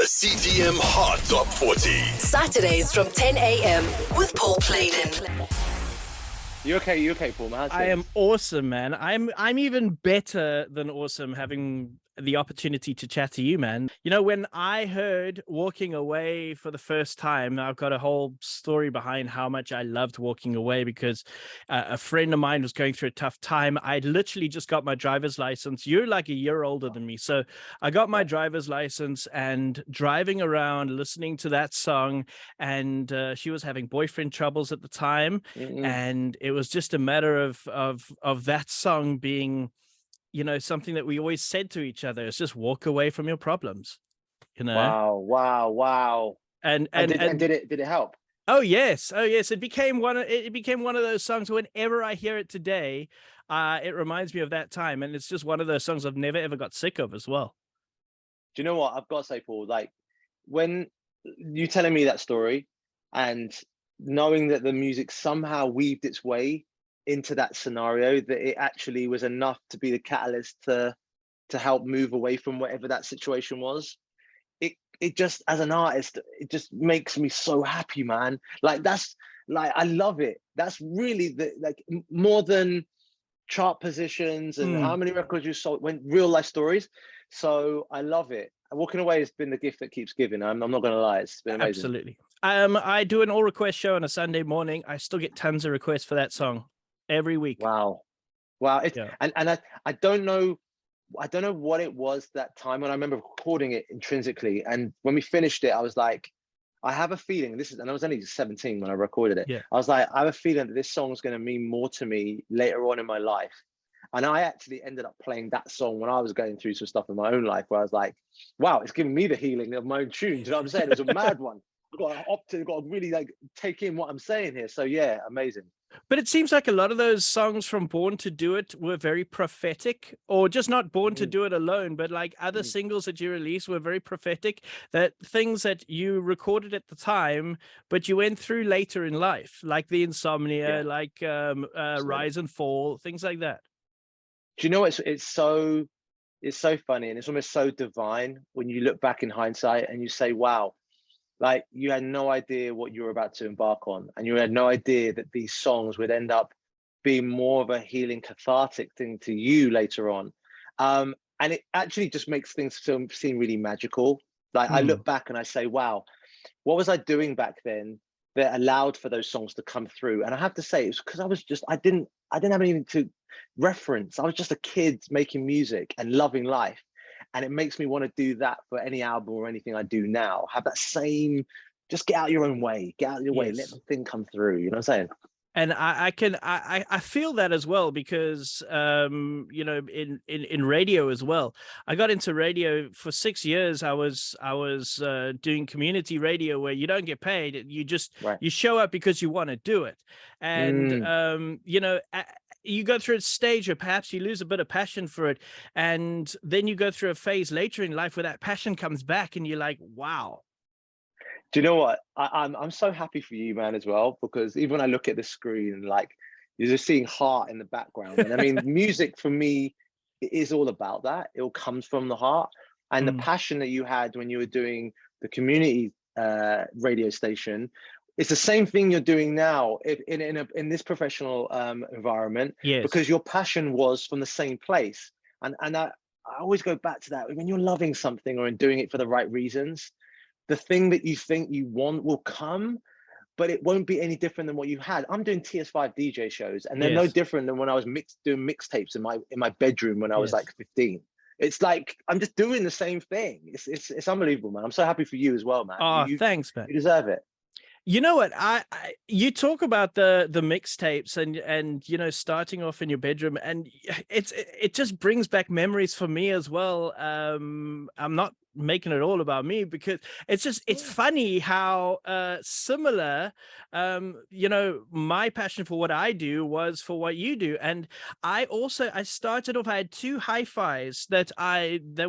CDM Hot Top 40. Saturdays from 10 a.m. with Paul Pladen. You okay, Paul? Man, I am awesome, man. I'm even better than awesome having the opportunity to chat to you, man. You know, when I heard Walking Away for the first time, I've got a whole story behind how much I loved Walking Away because a friend of mine was going through a tough time. I literally just got my driver's license. You're like a year older than me. So I got my driver's license and driving around listening to that song. And she was having boyfriend troubles at the time. And it was just a matter of that song being, you know, something that we always said to each other. It's just walk away from your problems, you know? Wow. And did it help? Oh yes. It became one of those songs. Whenever I hear it today, it reminds me of that time. And it's just one of those songs I've never ever got sick of as well. Do you know what? I've got to say, Paul, like when you telling me that story and knowing that the music somehow weaved its way into that scenario, that it actually was enough to be the catalyst to help move away from whatever that situation was. It just, as an artist, it just makes me so happy, man. Like that's like, I love it. That's really more than chart positions and how many records you sold, when real life stories. So I love it. Walking Away has been the gift that keeps giving. I'm not gonna lie, it's been amazing. Absolutely. I do an all request show on a Sunday morning. I still get tons of requests for that song every week. Wow. Yeah. And I don't know what it was that time when I remember recording it intrinsically. And when we finished it, I was like, I have a feeling and I was only 17 when I recorded it. Yeah. I was like, I have a feeling that this song is going to mean more to me later on in my life. And I actually ended up playing that song when I was going through some stuff in my own life where I was like, wow, it's giving me the healing of my own tunes. You know what I'm saying? It was a mad one. I've got to really like take in what I'm saying here. So yeah, amazing. But it seems like a lot of those songs from Born to Do It were very prophetic, or just not Born to Do It alone, but like other singles that you released were very prophetic, that things that you recorded at the time, but you went through later in life, like the Insomnia, like Rise and Fall, things like that. Do you know, it's so funny and it's almost so divine when you look back in hindsight and you say, wow, like you had no idea what you were about to embark on, and you had no idea that these songs would end up being more of a healing, cathartic thing to you later on. And it actually just makes things seem really magical. Like I look back and I say, wow, what was I doing back then that allowed for those songs to come through? And I have to say, it's because I didn't have anything to reference. I was just a kid making music and loving life. And it makes me want to do that for any album or anything I do now. Have that same, just get out your own way, let the thing come through. You know what I'm saying? And I feel that as well because you know, in radio as well. I got into radio for 6 years. I was doing community radio where you don't get paid. You just you show up because you want to do it. And you know, you go through a stage where perhaps you lose a bit of passion for it, and then you go through a phase later in life where that passion comes back, and you're like, wow. Do you know what? I'm so happy for you, man, as well, because even when I look at the screen, like you're just seeing heart in the background. And I mean, music for me is all about that. It all comes from the heart, and the passion that you had when you were doing the community radio station. It's the same thing you're doing now in this professional environment, because your passion was from the same place. And I always go back to that. When you're loving something or doing it for the right reasons, the thing that you think you want will come, but it won't be any different than what you had. I'm doing TS5 DJ shows, and they're no different than when I was doing mixtapes in my bedroom when I was like 15. It's like I'm just doing the same thing. It's unbelievable, man. I'm so happy for you as well, man. Oh, thanks, man. You deserve it. You know what? You talk about the mixtapes and you know, starting off in your bedroom, and it just brings back memories for me as well. I'm not making it all about me because it's funny how similar you know, my passion for what I do was for what you do. And I started off, I had two hi-fis that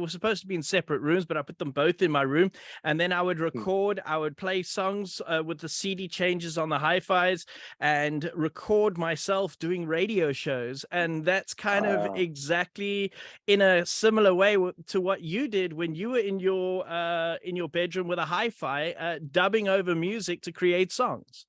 were supposed to be in separate rooms, but I put them both in my room, and then I would record, I would play songs with the CD changes on the hi-fis and record myself doing radio shows. And that's kind of exactly in a similar way to what you did when you were in in your bedroom with a hi-fi, dubbing over music to create songs.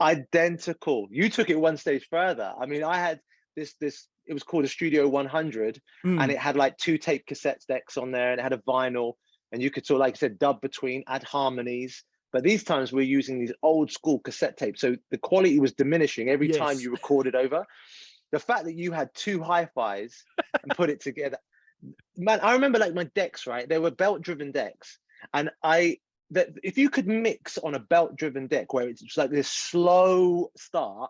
Identical. You took it one stage further. I mean, I had this it was called a Studio 100, and it had like 2 tape cassette decks on there, and it had a vinyl, and you could sort of, like I said, dub between, add harmonies. But these times we're using these old school cassette tapes, so the quality was diminishing every time you recorded over. The fact that you had 2 hi-fis and put it together, man, I remember like my decks, right? They were belt-driven decks, and that if you could mix on a belt-driven deck where it's just like this slow start,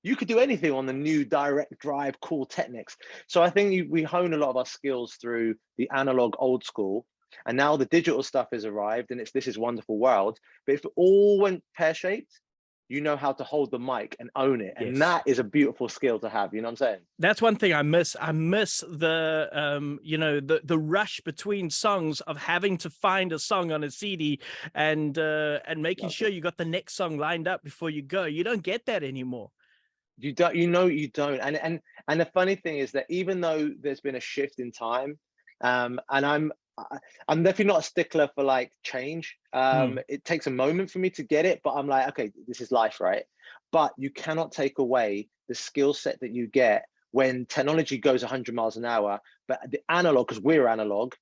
you could do anything on the new direct drive cool Technics. So I think we hone a lot of our skills through the analog old school, and now the digital stuff has arrived, and it's this is wonderful world. But if it all went pear-shaped, you know how to hold the mic and own it, and that is a beautiful skill to have. You know what I'm saying? That's one thing I miss. I miss the you know, the rush between songs of having to find a song on a CD and making sure you got the next song lined up before you go. You don't get that anymore. You don't. You know you don't. And the funny thing is that even though there's been a shift in time, and I'm definitely not a stickler for like change. It takes a moment for me to get it, but I'm like, okay, this is life, right? But you cannot take away the skill set that you get when technology goes 100 miles an hour. But the analog, because we're analog,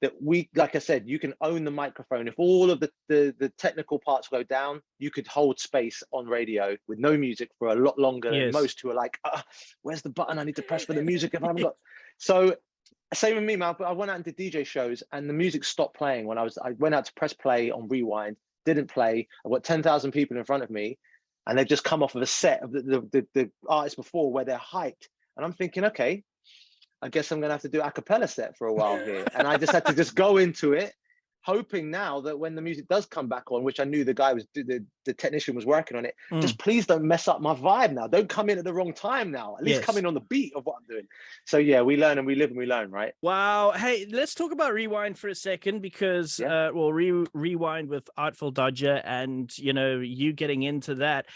that we, like I said, you can own the microphone. If all of the technical parts go down, you could hold space on radio with no music for a lot longer than most who are like, where's the button I need to press for the music if I haven't got. So same with me, man. I went out and did DJ shows, and the music stopped playing when I went out to press play on rewind, didn't play. I've got 10,000 people in front of me, and they've just come off of a set of the artists before where they're hyped. And I'm thinking, okay, I guess I'm gonna have to do a cappella set for a while here. And I just had to just go into it, hoping now that when the music does come back on, which I knew the guy was, the technician was working on it, just please don't mess up my vibe now. Don't come in at the wrong time now. At least come in on the beat of what I'm doing. So yeah, we learn and we live and we learn, right? Wow. Hey, let's talk about Rewind for a second, because well, Rewind with Artful Dodger and, you know, you getting into that.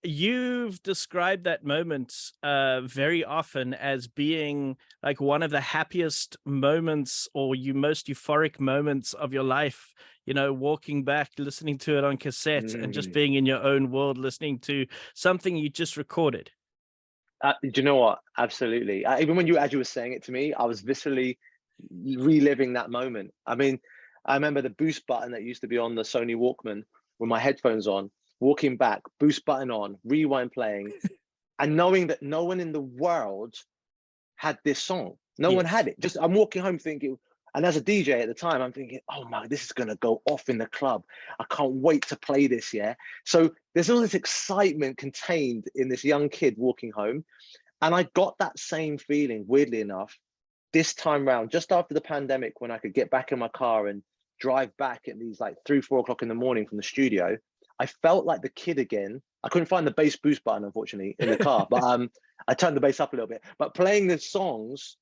You've described that moment very often as being like one of the happiest moments, or most euphoric moments of your life, you know, walking back, listening to it on cassette and just being in your own world, listening to something you just recorded. Do you know what? Absolutely. Even when as you were saying it to me, I was viscerally reliving that moment. I mean, I remember the boost button that used to be on the Sony Walkman with my headphones on, walking back, boost button on, rewind playing, and knowing that no one in the world had this song. No one had it. Just I'm walking home thinking, and as a DJ at the time, I'm thinking, oh my, this is gonna go off in the club. I can't wait to play this, yeah? So there's all this excitement contained in this young kid walking home. And I got that same feeling, weirdly enough, this time round, just after the pandemic, when I could get back in my car and drive back at these like 3-4 o'clock in the morning from the studio. I felt like the kid again. I couldn't find the bass boost button, unfortunately, in the car, but I turned the bass up a little bit. But playing the songs,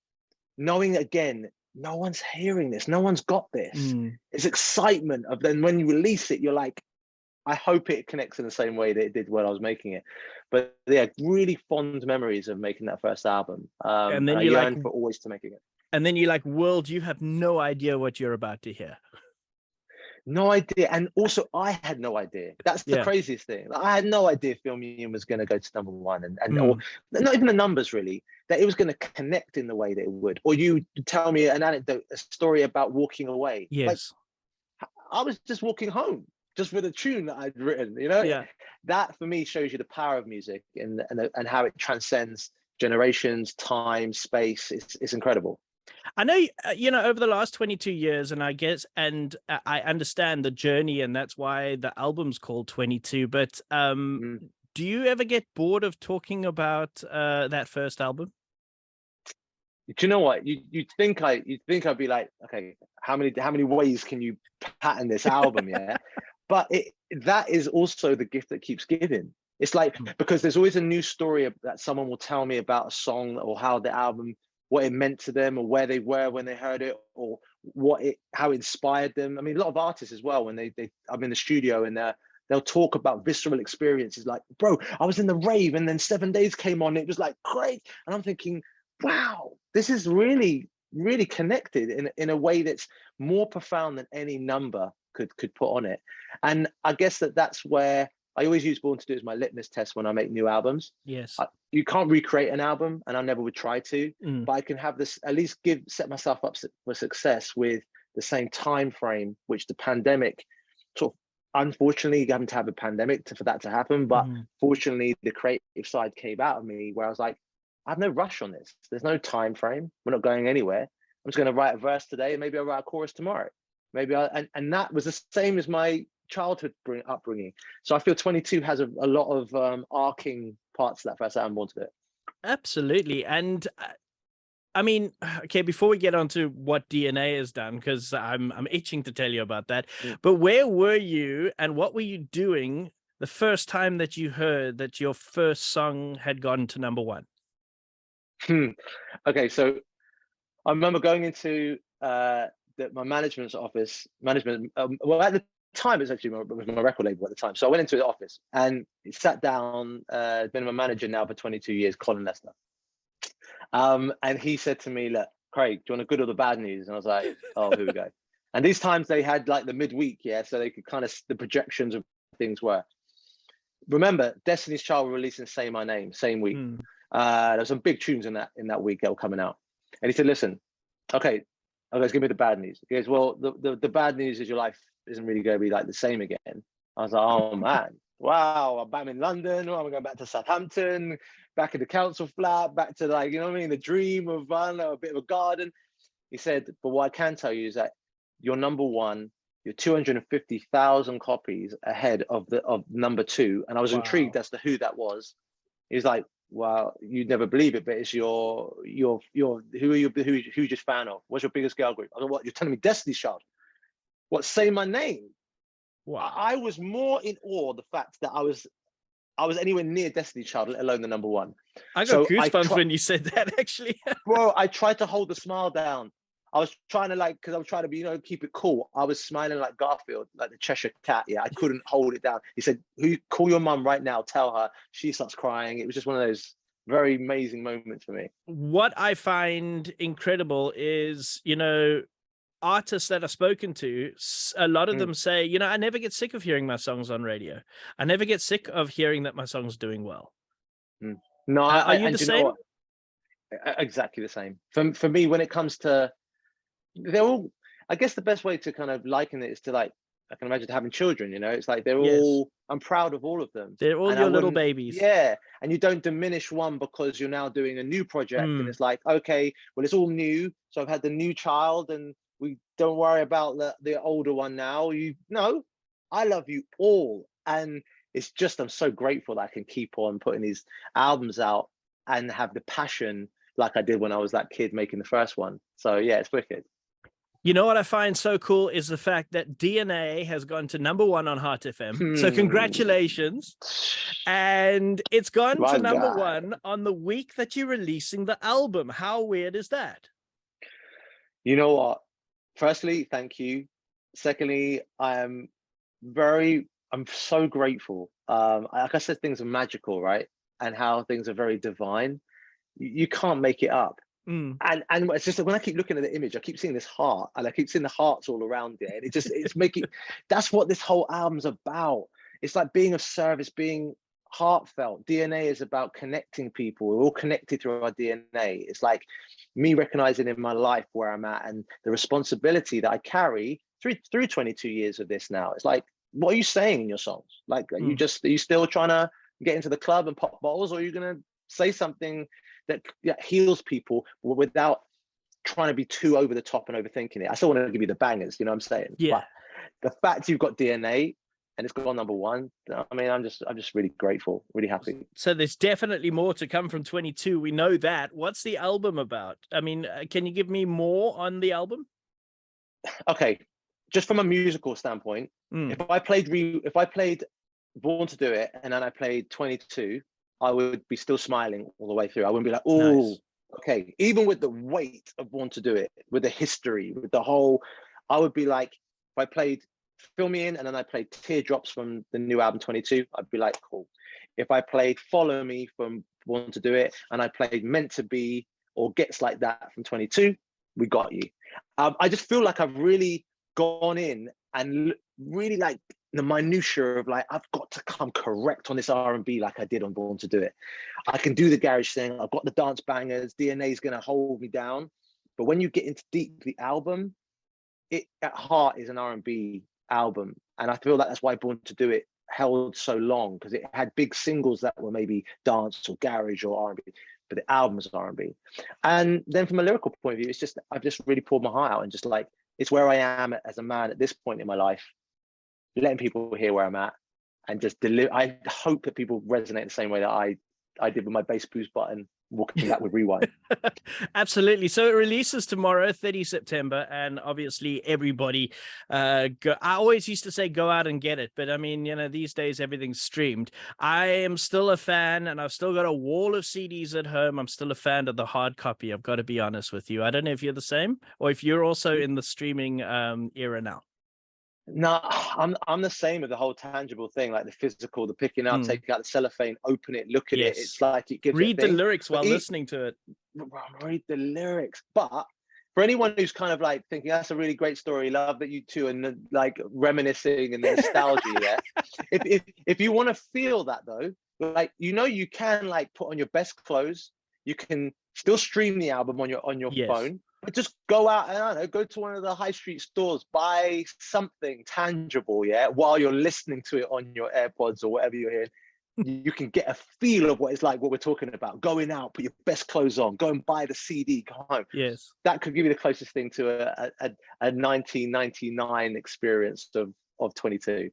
knowing again, no one's hearing this, no one's got this. It's excitement of then when you release it, you're like, I hope it connects in the same way that it did when I was making it. But yeah, really fond memories of making that first album. And then I you yearn for always to make it. And then you're like, world, you have no idea what you're about to hear. No idea. And also I had no idea. That's the craziest thing. I had no idea Film Union was going to go to #1 and or not even the numbers really, that it was going to connect in the way that it would. Or you tell me an anecdote, a story about walking away. Yes. Like, I was just walking home just with a tune that I'd written, you know? Yeah. That for me shows you the power of music and how it transcends generations, time, space. It's incredible. I know, you know, over the last 22 years, and I guess, and I understand the journey, and that's why the album's called 22. But do you ever get bored of talking about that first album? Do you know what? You'd think I'd be like, okay, how many ways can you pattern this album? Yeah, but that is also the gift that keeps giving. It's like, because there's always a new story that someone will tell me about a song, or how the album, what it meant to them, or where they were when they heard it, or how it inspired them. I mean, a lot of artists as well, when I'm in the studio and they'll talk about visceral experiences, like, bro, I was in the rave and then 7 Days came on, it was like great. And I'm thinking, wow, this is really really connected in a way that's more profound than any number could put on it. And I guess that's where I always use Born to Do as my litmus test when I make new albums. Yes. You can't recreate an album, and I never would try to, Mm. but I can have this, at least set myself up for success with the same time frame, which the pandemic sort of, unfortunately, you haven't to have a pandemic for that to happen. But fortunately, the creative side came out of me where I was like, I have no rush on this. There's no time frame. We're not going anywhere. I'm just going to write a verse today, and maybe I'll write a chorus tomorrow. Maybe and that was the same as my childhood upbringing. So I feel 22 has a lot of arcing parts of that first album, Born to Do It. Absolutely. And I mean, okay, before we get on to what DNA has done, because I'm itching to tell you about that, but where were you and what were you doing the first time that you heard that your first song had gone to number one? Okay, so I remember going into my management's office. Well, at the time, it was actually my record label at the time. So I went into the office and he sat down, been my manager now for 22 years, Colin Lester. And he said to me, look, Craig, do you want the good or the bad news? And I was like, oh, here we go. And these times they had like the midweek, so they could kind of, the projections of things were. Remember, Destiny's Child were releasing Say My Name, same week. There were some big tunes in that week that were coming out. And he said, listen, okay, give me the bad news. He goes, well, the bad news is your life isn't really going to be like the same again. I was like, oh man, wow, I'm in London, I'm going back to Southampton, back in the council flat, back to like, you know what I mean, the dream of, I don't know, a bit of a garden. He said, but what I can tell you is that you're number one, you're 250,000 copies ahead of number two. And I was intrigued as to who that was. He's like, well, you'd never believe it, but it's who are you, who you just fan of? What's your biggest girl group? I go, what, you're telling me Destiny's Child? What, Say My Name? Wow. I was more in awe of the fact that I was anywhere near Destiny's Child, let alone the number one. I got goosebumps when you said that, actually. Bro, I tried to hold the smile down. I was trying to because I was trying to be, keep it cool. I was smiling like Garfield, like the Cheshire Cat. Yeah, I couldn't hold it down. He said, call your mum right now, tell her. She starts crying. It was just one of those very amazing moments for me. What I find incredible is, artists that I've spoken to, a lot of them say, I never get sick of hearing my songs on radio. I never get sick of hearing that my song's doing well. No, are you the same? Exactly the same. For me, when it comes to, they're all, I guess the best way to kind of liken it is to like, I can imagine having children, it's like they're all, I'm proud of all of them. They're all your little babies. Yeah. And you don't diminish one because you're now doing a new project and it's like, okay, well, it's all new. So I've had the new child and we don't worry about the older one now. I love you all. And it's just, I'm so grateful that I can keep on putting these albums out and have the passion like I did when I was that kid making the first one. So yeah, it's wicked. You know what I find so cool is the fact that DNA has gone to number one on Heart FM. So congratulations. And it's gone to number one on the week that you're releasing the album. How weird is that? You know what? Firstly, thank you. Secondly, I'm so grateful. Like I said, things are magical, right? And how things are very divine. You can't make it up. And it's just when I keep looking at the image, I keep seeing this heart and I keep seeing the hearts all around it. And it's making, that's what this whole album's about. It's like being of service, being heartfelt. DNA is about connecting people. We're all connected through our DNA. It's like me recognizing in my life where I'm at and the responsibility that I carry through 22 years of this now. It's like, what are you saying in your songs? Like, are you still trying to get into the club and pop bottles, or are you going to say something that heals people without trying to be too over the top and overthinking it? I still want to give you the bangers, you know what I'm saying? Yeah. But the fact you've got DNA and it's gone number one, I mean, I'm just really grateful, really happy. So there's definitely more to come from 22. We know that. What's the album about? I mean, can you give me more on the album? Okay, just from a musical standpoint, if I played Born to Do It and then I played 22, I would be still smiling all the way through. I wouldn't be like, oh, nice. Okay. Even with the weight of Born to Do It, with the history, with the whole, I would be like, if I played Fill Me In and then I played Teardrops from the new album 22, I'd be like, cool. If I played Follow Me from Born to Do It and I played Meant to Be or Gets Like That from 22, we got you. I just feel like I've really gone in and really like the minutiae of like, I've got to come correct on this R&B like I did on Born to Do It. I can do the garage thing. I've got the dance bangers. DNA is going to hold me down. But when you get into deep the album, it at heart is an R&B album. And I feel like that's why Born to Do It held so long, because it had big singles that were maybe dance or garage or R&B, but the album was R&B. And then from a lyrical point of view, it's just, I've just really poured my heart out and just like, it's where I am as a man at this point in my life, letting people hear where I'm at and just deliver. I hope that people resonate the same way that I did with my bass boost button, walking back with Rewind. Absolutely. So it releases tomorrow, 30 September, and obviously everybody I always used to say go out and get it, but I mean, you know, these days everything's streamed. I am still a fan, and I've still got a wall of CDs at home. I'm still a fan of the hard copy. I've got to be honest with you. I don't know if you're the same, or if you're also in the streaming era now. No, I'm the same with the whole tangible thing, like the physical, the picking out, taking out the cellophane, open it, look at it. It's like it gives read it the lyrics while listening to it. Read the lyrics. But for anyone who's kind of like thinking that's a really great story, love that you two, and like reminiscing and the nostalgia, yeah. If you want to feel that though, like, you know, you can like put on your best clothes, you can still stream the album on your phone. But just go out and, I don't know, go to one of the high street stores, buy something tangible, yeah, while you're listening to it on your AirPods or whatever you're hearing. You can get a feel of what it's like, what we're talking about. Going out, put your best clothes on, go and buy the CD, go home. Yes. That could give you the closest thing to a 1999 experience of 22.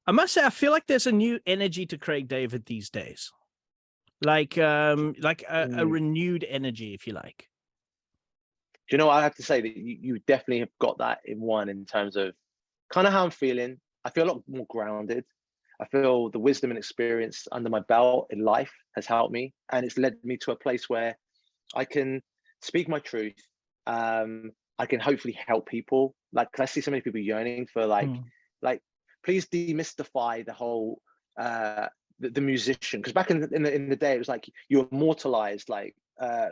I must say, I feel like there's a new energy to Craig David these days. Like a renewed energy, if you like. Do you know what I have to say? That you definitely have got that in one, in terms of kind of how I'm feeling. I feel a lot more grounded. I feel the wisdom and experience under my belt in life has helped me, and it's led me to a place where I can speak my truth. I can hopefully help people. Like, 'cause I see so many people yearning for like please demystify the whole the musician, because back in the day it was like you immortalized like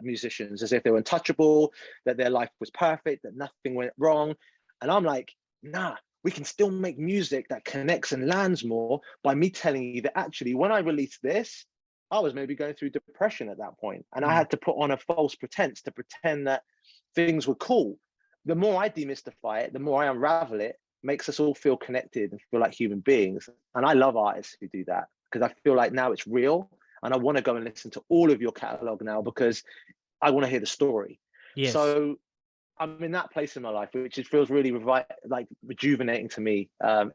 musicians as if they were untouchable, that their life was perfect, that nothing went wrong. And I'm like, nah, we can still make music that connects and lands more by me telling you that actually when I released this, I was maybe going through depression at that point, and I had to put on a false pretense to pretend that things were cool. The more I demystify it, the more I unravel it, makes us all feel connected and feel like human beings. And I love artists who do that, because I feel like now it's real. And I want to go and listen to all of your catalog now, because I want to hear the story. Yes. So I'm in that place in my life, which it feels really like rejuvenating to me,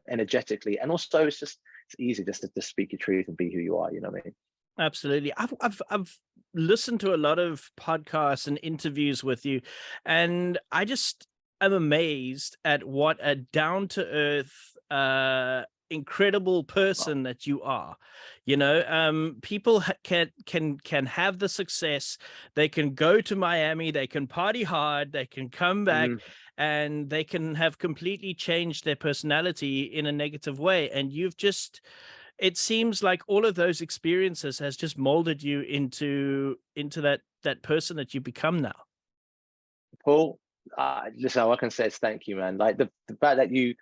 energetically. And also it's easy just to speak your truth and be who you are. You know what I mean? Absolutely. I've listened to a lot of podcasts and interviews with you, and I just am amazed at what a down to earth, incredible person that you are. You know, people can have the success, they can go to Miami, they can party hard, they can come back, and they can have completely changed their personality in a negative way. And you've just, it seems like all of those experiences has just molded you into that person that you become now. Paul, listen, all I can say is thank you, man. Like the fact that you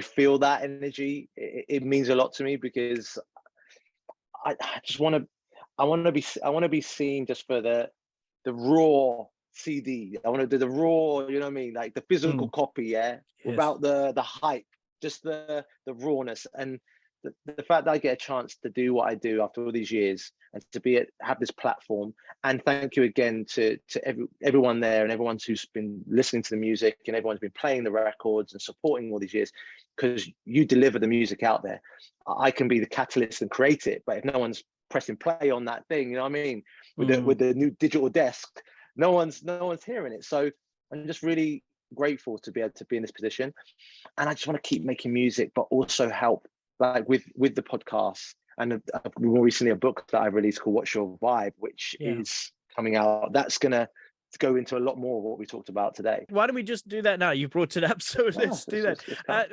feel that energy, it means a lot to me, because I just want to be seen just for the raw CD. I want to do the raw, you know what I mean, like the physical copy, without the hype, just the rawness. And the fact that I get a chance to do what I do after all these years, and to have this platform. And thank you again to everyone there, and everyone who's been listening to the music, and everyone's been playing the records and supporting all these years, because you deliver the music out there. I can be the catalyst and create it, but if no one's pressing play on that thing, you know what I mean, with the new digital desk, no one's hearing it. So I'm just really grateful to be able to be in this position, and I just want to keep making music, but also help, like with the podcast, and more recently a book that I released called What's Your Vibe, which is coming out. That's gonna go into a lot more of what we talked about today. Why don't we just do that now? You brought it up, so Yeah, let's do that.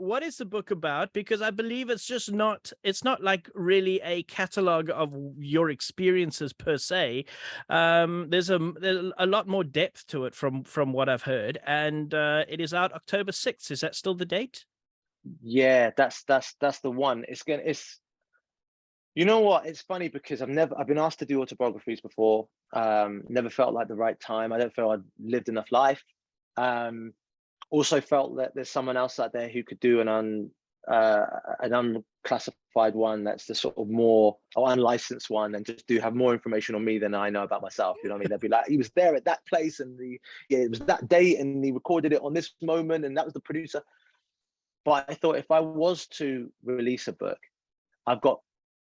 What is the book about? Because I believe it's not like really a catalog of your experiences per se. There's a lot more depth to it from what I've heard, and it is out October 6th. Is that still the date? Yeah, that's the one. You know what? It's funny because I've been asked to do autobiographies before. Never felt like the right time. I don't feel I'd lived enough life. Also felt that there's someone else out there who could do an unclassified one, that's the sort of more unlicensed one, and just have more information on me than I know about myself. You know what I mean? They'd be like, he was there at that place, and it was that date, and he recorded it on this moment, and that was the producer. But I thought, if I was to release a book, I've got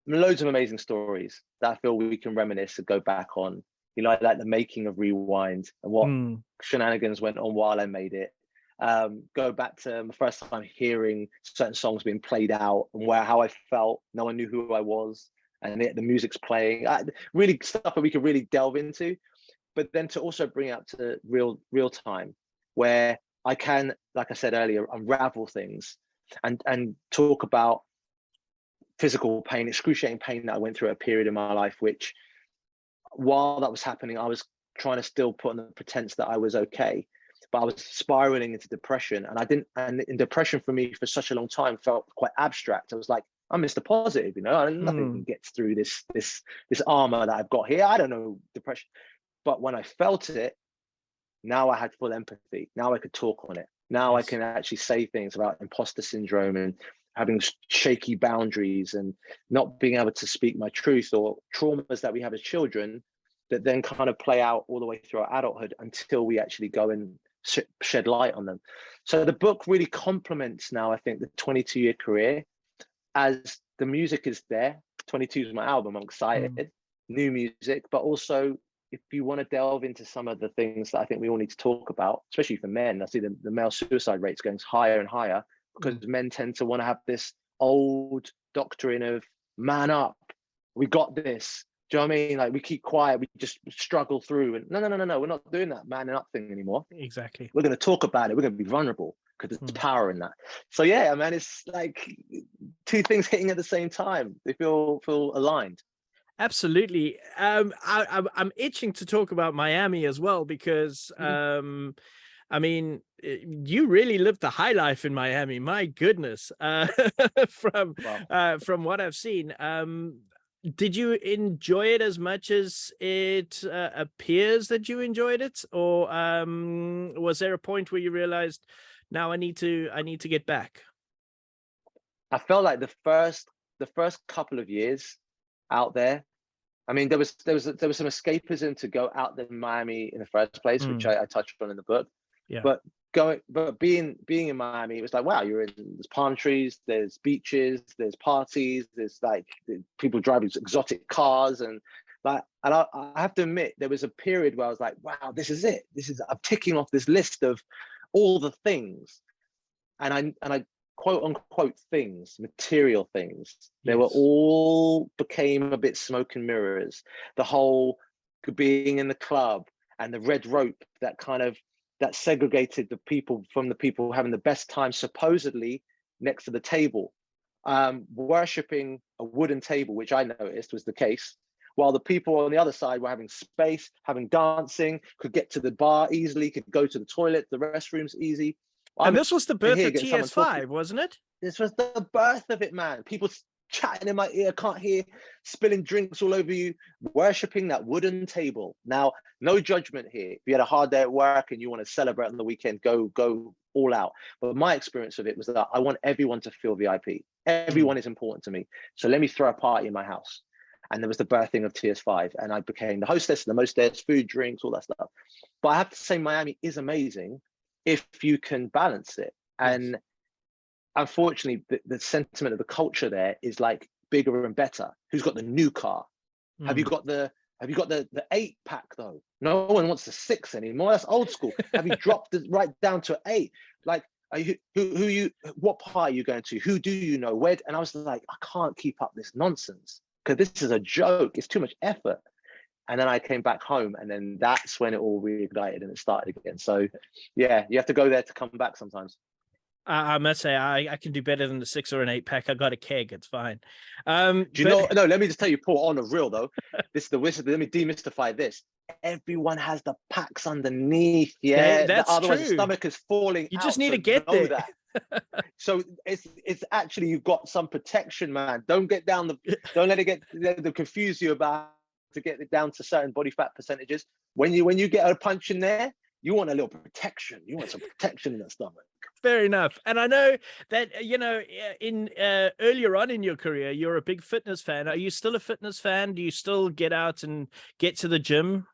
loads of amazing stories that I feel we can reminisce and go back on. You know, like the making of Rewind and what shenanigans went on while I made it. Go back to my first time hearing certain songs being played out, and how I felt. No one knew who I was, and the music's playing. Really stuff that we could really delve into. But then to also bring out to real time, where I can, like I said earlier, unravel things and talk about physical pain, excruciating pain that I went through at a period in my life, which, while that was happening, I was trying to still put on the pretense that I was okay, but I was spiraling into depression. And in depression for me for such a long time felt quite abstract. I was like, I'm Mr. Positive, you know, nothing gets through this armor that I've got here. I don't know depression. But when I felt it, now I had full empathy. Now I could talk on it. Now I can actually say things about imposter syndrome and having shaky boundaries and not being able to speak my truth, or traumas that we have as children that then kind of play out all the way through our adulthood until we actually go and shed light on them. So the book really complements now, I think, the 22-year career, as the music is there. 22 is my album. I'm excited. New music, but also if you want to delve into some of the things that I think we all need to talk about, especially for men, I see the male suicide rates going higher and higher, because men tend to want to have this old doctrine of man up, we got this. Do you know what I mean? Like, we keep quiet, we just struggle through. And no, we're not doing that manning up thing anymore. Exactly. We're going to talk about it. We're going to be vulnerable, because there's power in that. So yeah, man, it's like two things hitting at the same time. They feel aligned. Absolutely. I'm itching to talk about Miami as well, because I mean, you really lived the high life in Miami. My goodness. From what I've seen, did you enjoy it as much as it appears that you enjoyed it, or was there a point where you realized, now I need to get back? I felt like the first couple of years out there, I mean, there was some escapism to go out there in Miami in the first place, which I touched on in the book. Yeah. But being in Miami, it was like, wow, there's palm trees, there's beaches, there's parties, there's like people driving exotic cars, and I have to admit, there was a period where I was like, wow, this is it. I'm ticking off this list of all the things, and I quote unquote things, material things. They were all became a bit smoke and mirrors. The whole being in the club and the red rope that segregated the people from the people having the best time, supposedly next to the table, worshipping a wooden table, which I noticed was the case, while the people on the other side were having space, having dancing, could get to the bar easily, could go to the toilet, the restrooms easy. And this was the birth of TS5, wasn't it? This was the birth of it, man. People chatting in my ear, can't hear, spilling drinks all over you, worshipping that wooden table. Now, no judgment here. If you had a hard day at work and you want to celebrate on the weekend, go all out. But my experience of it was that I want everyone to feel VIP. Everyone is important to me. So let me throw a party in my house. And there was the birthing of TS5, and I became the hostess, the mostess, food, drinks, all that stuff. But I have to say, Miami is amazing if you can balance it. And unfortunately, the sentiment of the culture there is like bigger and better. Who's got the new car? Have you got the 8-pack though? No one wants the 6 anymore. That's old school. Have you dropped it right down to 8? Like, what part are you going to? Who do you know? Where? And I was like, I can't keep up this nonsense, because this is a joke. It's too much effort. And then I came back home, and then that's when it all reignited and it started again. So yeah, you have to go there to come back sometimes. I must say, I can do better than the 6 or an 8-pack. I got a keg. It's fine. Do you know? No, let me just tell you, Paul, on the real though, this is the wizard. Let me demystify this. Everyone has the packs underneath. Yeah, that's otherwise true. the stomach is falling. You out, just need so to get know there. That. So it's actually, you've got some protection, man. Don't get down don't let it get to confuse you about to get it down to certain body fat percentages. When you get a punch in there, you want a little protection. You want some protection in that stomach. Fair enough. And I know that, in earlier on in your career, you're a big fitness fan. Are you still a fitness fan? Do you still get out and get to the gym?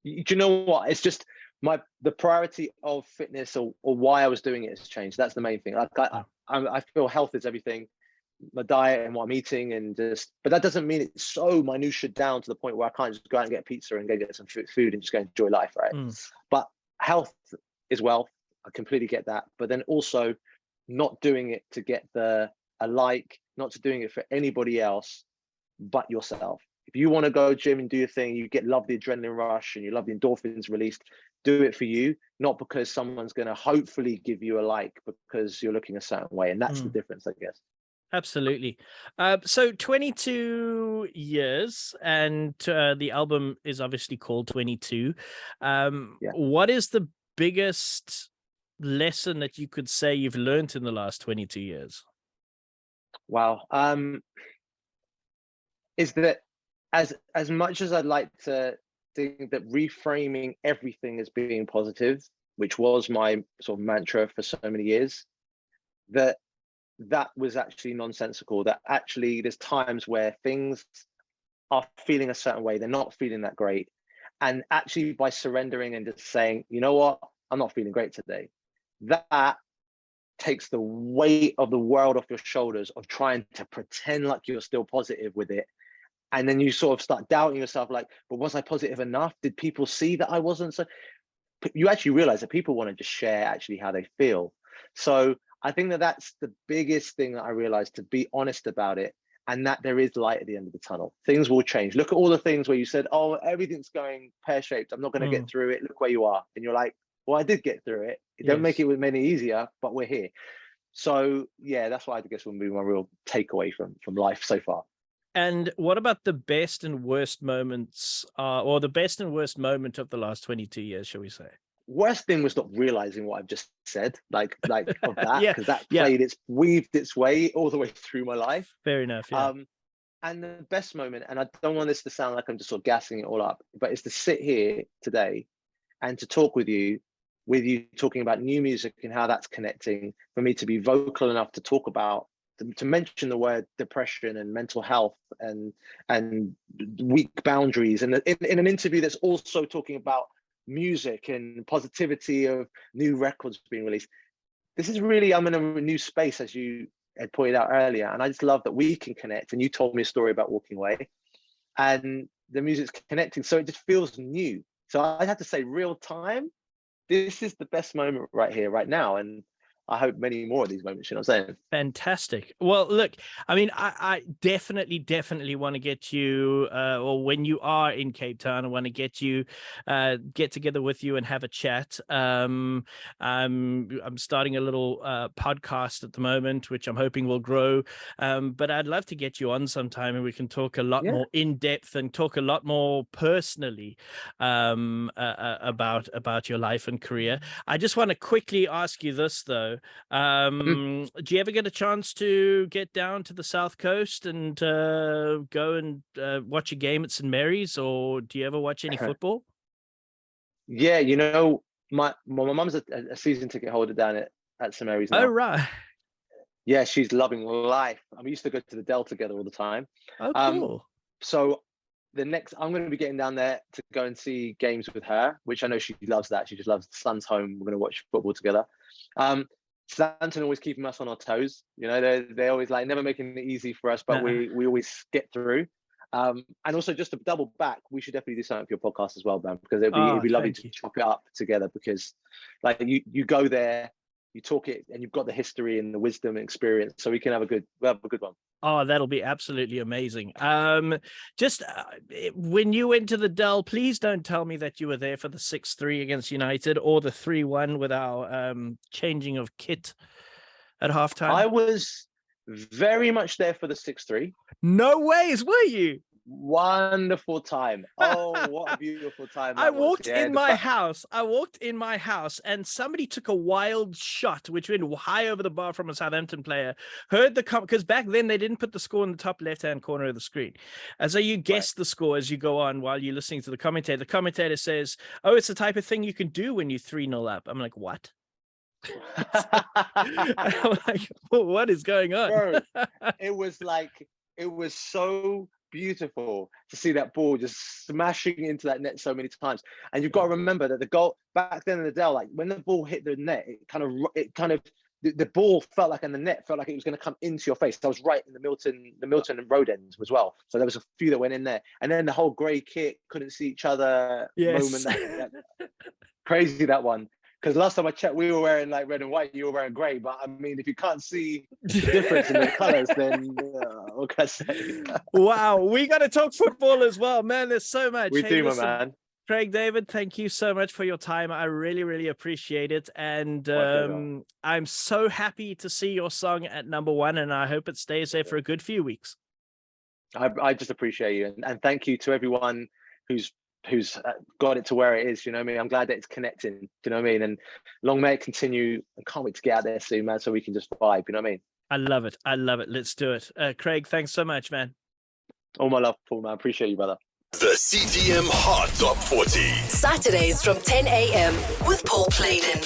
Do you know what? It's just the priority of fitness or why I was doing it has changed. That's the main thing. Like I feel health is everything, my diet and what I'm eating, but that doesn't mean it's so minutia down to the point where I can't just go out and get pizza and go get some food and just go enjoy life, right? But health is wealth. I completely get that. But then also not doing it to get a like, not to doing it for anybody else but yourself. If you want to go gym and do your thing, you love the adrenaline rush and you love the endorphins released, do it for you, not because someone's going to hopefully give you a like because you're looking a certain way. And that's the difference, I guess. Absolutely. So 22 years, and the album is obviously called 22. What is the biggest lesson that you could say you've learned in the last 22 years? Wow. Is that as much as I'd like to think that reframing everything as being positive, which was my sort of mantra for so many years, that was actually nonsensical. That actually there's times where things are feeling a certain way, they're not feeling that great. And actually by surrendering and just saying, you know what, I'm not feeling great today, that takes the weight of the world off your shoulders of trying to pretend like you're still positive with it. And then you sort of start doubting yourself, like, but was I positive enough? Did people see that I wasn't? So you actually realize that people want to just share actually how they feel. So I think that's the biggest thing that I realized, to be honest about it, and that there is light at the end of the tunnel. Things will change. Look at all the things where you said, oh, everything's going pear-shaped, I'm not going to get through it. Look where you are. And you're like, well, I did get through it. It don't make it any easier, but we're here. So yeah, that's what I guess will be my real takeaway from life so far. And what about the best and worst moments, or the best and worst moment of the last 22 years, shall we say? Worst thing was not realizing what I've just said, like of that, because that weaved its way all the way through my life. Fair enough. Yeah. And the best moment, and I don't want this to sound like I'm just sort of gassing it all up, but it's to sit here today and to talk with you talking about new music and how that's connecting, for me to be vocal enough to talk about, to mention the word depression and mental health and weak boundaries, and in an interview that's also talking about music and positivity of new records being released. This is really, I'm in a new space, as you had pointed out earlier, and I just love that we can connect. And you told me a story about walking away, and the music's connecting, so it just feels new. So I have to say, real time, this is the best moment right here, right now, and I hope many more of these moments, you know what I'm saying? Fantastic. Well, look, I mean, I definitely want to get you, or when you are in Cape Town, I want to get together with you and have a chat. I'm starting a little podcast at the moment, which I'm hoping will grow. But I'd love to get you on sometime, and we can talk a lot more in depth and talk a lot more personally about your life and career. I just want to quickly ask you this, though. Do you ever get a chance to get down to the South Coast and go and watch a game at St. Mary's, or do you ever watch any football? Yeah, my mum's a season ticket holder down at St. Mary's now. Oh, right. Yeah, she's loving life. I mean, we used to go to the Dell together all the time. Oh, cool. So I'm going to be getting down there to go and see games with her, which I know she loves that. She just loves the son's home. We're going to watch football together. Southampton always keeping us on our toes. They're always like never making it easy for us, but we always get through. And also, just to double back, we should definitely do something for your podcast as well, Ben, because it'd be lovely to chop it up together. Because like you go there, you talk it, and you've got the history and the wisdom and experience, so we can have a good one. Oh, that'll be absolutely amazing. When you went to the Dell, please don't tell me that you were there for the 6-3 against United or the 3-1 with our changing of kit at halftime. I was very much there for the 6-3. No ways, were you? Wonderful time. Oh, what a beautiful time. I walked in my house. I walked in my house and somebody took a wild shot, which went high over the bar from a Southampton player. Heard the because back then they didn't put the score in the top left-hand corner of the screen. And so you guess the score as you go on while you're listening to the commentator. The commentator says, "Oh, it's the type of thing you can do when you're 3-0 up." I'm like, what? I'm like, what is going on? Bro, it was so beautiful to see that ball just smashing into that net so many times. And you've got to remember that the goal back then in the Dell, like when the ball hit the net, the ball felt like, and the net felt like it was going to come into your face. That was right in the Milton and Road ends as well. So there was a few that went in there, and then the whole grey kit couldn't see each other moment. That crazy, that one. Because last time I checked, we were wearing like red and white. You were wearing grey. But I mean, if you can't see the difference in the colours, then what can I say? Wow, we got to talk football as well, man. There's so much. We do, my man. Craig David, thank you so much for your time. I really, really appreciate it. And I'm so happy to see your song at #1, and I hope it stays there for a good few weeks. I just appreciate you, and thank you to everyone who's got it to where it is. You know what I mean? I'm glad that it's connecting. You know what I mean? And long may it continue. I can't wait to get out there soon, man, so we can just vibe. You know what I mean? I love it. I love it. Let's do it. Craig, thanks so much, man. All my love, Paul, man. Appreciate you, brother. The CTM Hot Top 40. Saturdays from 10 a.m. with Paul Pladen.